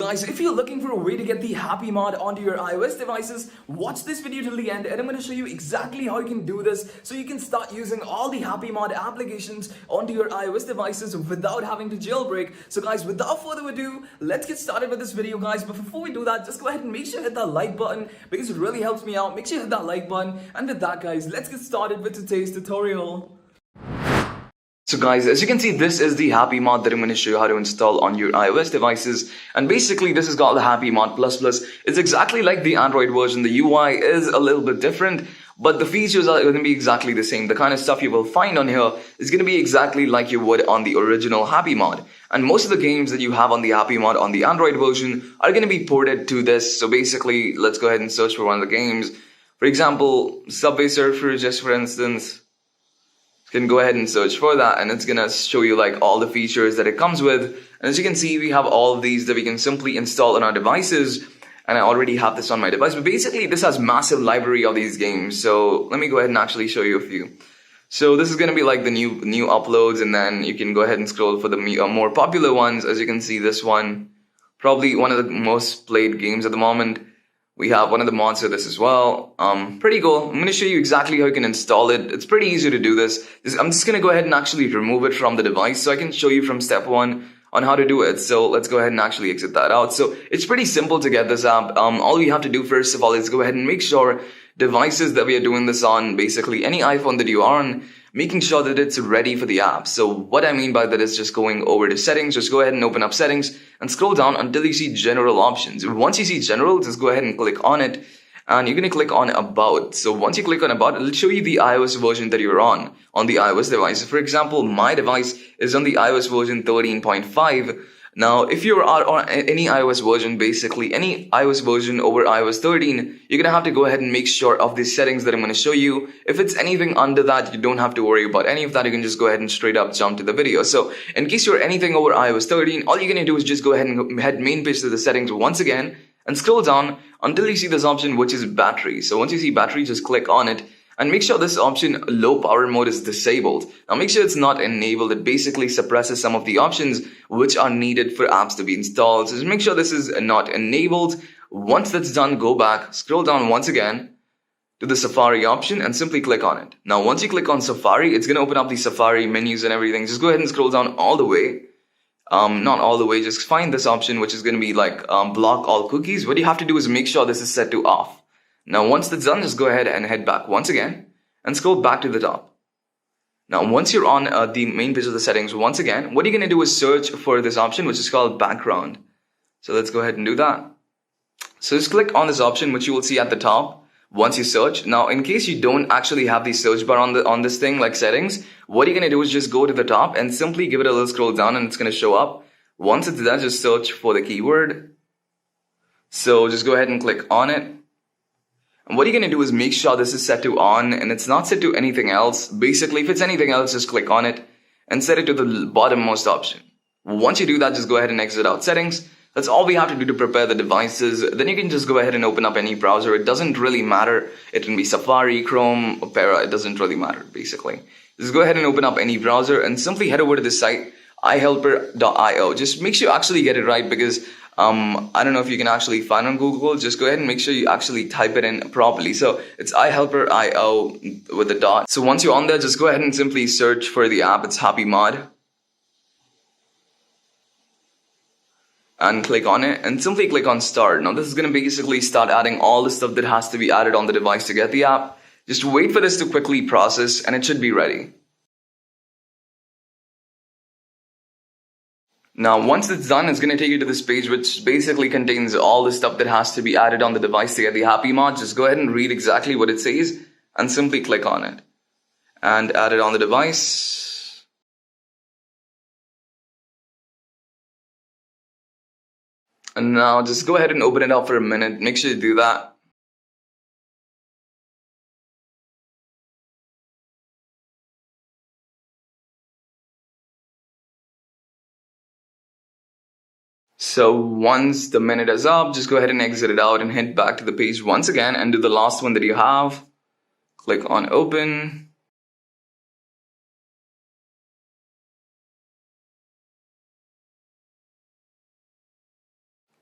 guys, if you're looking for a way to get the HappyMod onto your iOS devices, watch this video till the end and I'm going to show you exactly how you can do this so you can start using all the HappyMod applications onto your iOS devices without having to jailbreak. So guys, without further ado, let's get started with this video, guys. But before we do that, just go ahead and make sure you hit that like button because it really helps me out. Make sure you hit that like button. And with that, guys, let's get started with today's tutorial. So guys, as you can see, this is the HappyMod that I'm going to show you how to install on your iOS devices. And basically, this is called the HappyMod++. It's exactly like the Android version. The UI is a little bit different, but the features are going to be exactly the same. The kind of stuff you will find on here is going to be exactly like you would on the original HappyMod. And most of the games that you have on the HappyMod on the Android version are going to be ported to this. So basically, let's go ahead and search for one of the games. For example, Subway Surfer, just for instance. You can go ahead and search for that and it's gonna show you like all the features that it comes with. And as you can see, we have all of these that we can simply install on our devices, and I already have this on my device. But basically this has massive library of these games, so let me go ahead and actually show you a few. So this is gonna be like the new uploads, and then you can go ahead and scroll for the more popular ones. As you can see, this one probably one of the most played games at the moment. We have one of the mods for this as well. Pretty cool. I'm going to show you exactly how you can install it. It's pretty easy to do this. I'm just going to go ahead and actually remove it from the device so I can show you from step one on how to do it. So let's go ahead and actually exit that out. So it's pretty simple to get this app. All we have to do first of all is go ahead and make sure devices that we are doing this on, basically any iPhone that you are on, making sure that it's ready for the app. So what I mean by that is just going over to settings. Just go ahead and open up settings and scroll down until you see general options. Once you see general, just go ahead and click on it, and you're going to click on about. So once you click on about, it'll show you the iOS version that you're on the iOS device. For example, my device is on the iOS version 13.5. Now, if you are on any iOS version, basically any iOS version over iOS 13, you're going to have to go ahead and make sure of the settings that I'm going to show you. If it's anything under that, you don't have to worry about any of that. You can just go ahead and straight up jump to the video. So in case you're anything over iOS 13, all you're going to do is just go ahead and head main page to the settings once again and scroll down until you see this option, which is battery. So once you see battery, just click on it. And make sure this option, low power mode, is disabled. Now make sure it's not enabled. It basically suppresses some of the options which are needed for apps to be installed. So just make sure this is not enabled. Once that's done, go back, scroll down once again to the Safari option and simply click on it. Now once you click on Safari, it's going to open up the Safari menus and everything. Just go ahead and scroll down all the way. Not all the way, just find this option which is going to be like block all cookies. What you have to do is make sure this is set to off. Now, once that's done, just go ahead and head back once again and scroll back to the top. Now, once you're on the main page of the settings, once again, what you're going to do is search for this option, which is called background. So let's go ahead and do that. So just click on this option, which you will see at the top once you search. Now, in case you don't actually have the search bar on this thing like settings, what you're going to do is just go to the top and simply give it a little scroll down and it's going to show up. Once it's done, just search for the keyword. So just go ahead and click on it. And what you're going to do is make sure this is set to on and it's not set to anything else. Basically, if it's anything else, just click on it and set it to the bottommost option. Once you do that, just go ahead and exit out settings. That's all we have to do to prepare the devices. Then you can just go ahead and open up any browser. It doesn't really matter. It can be Safari, Chrome, Opera. It doesn't really matter, basically. Just go ahead and open up any browser and simply head over to this site, ihelper.io. Just make sure you actually get it right because I don't know if you can actually find on Google. Just go ahead and make sure you actually type it in properly. So it's ihelper.io with a dot. So once you're on there, just go ahead and simply search for the app. It's HappyMod. And click on it and simply click on start. Now this is going to basically start adding all the stuff that has to be added on the device to get the app. Just wait for this to quickly process and it should be ready. Now, once it's done, it's going to take you to this page, which basically contains all the stuff that has to be added on the device to get the HappyMod. Just go ahead and read exactly what it says and simply click on it and add it on the device. And now just go ahead and open it up for a minute. Make sure you do that. So once the minute is up, just go ahead and exit it out and head back to the page once again and do the last one that you have. Click on open.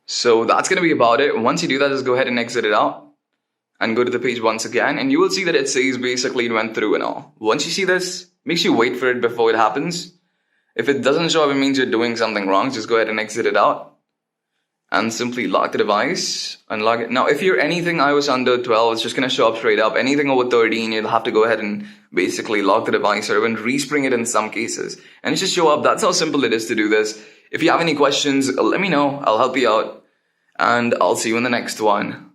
So that's going to be about it. Once you do that, just go ahead and exit it out and go to the page once again, and you will see that it says basically it went through and all. Once you see this, make sure you wait for it before it happens. If it doesn't show up, it means you're doing something wrong. Just go ahead and exit it out and simply lock the device, unlock it. Now, if you're anything iOS under 12, it's just going to show up straight up. Anything over 13, you'll have to go ahead and basically lock the device or even respring it in some cases. And it should show up. That's how simple it is to do this. If you have any questions, let me know. I'll help you out. And I'll see you in the next one.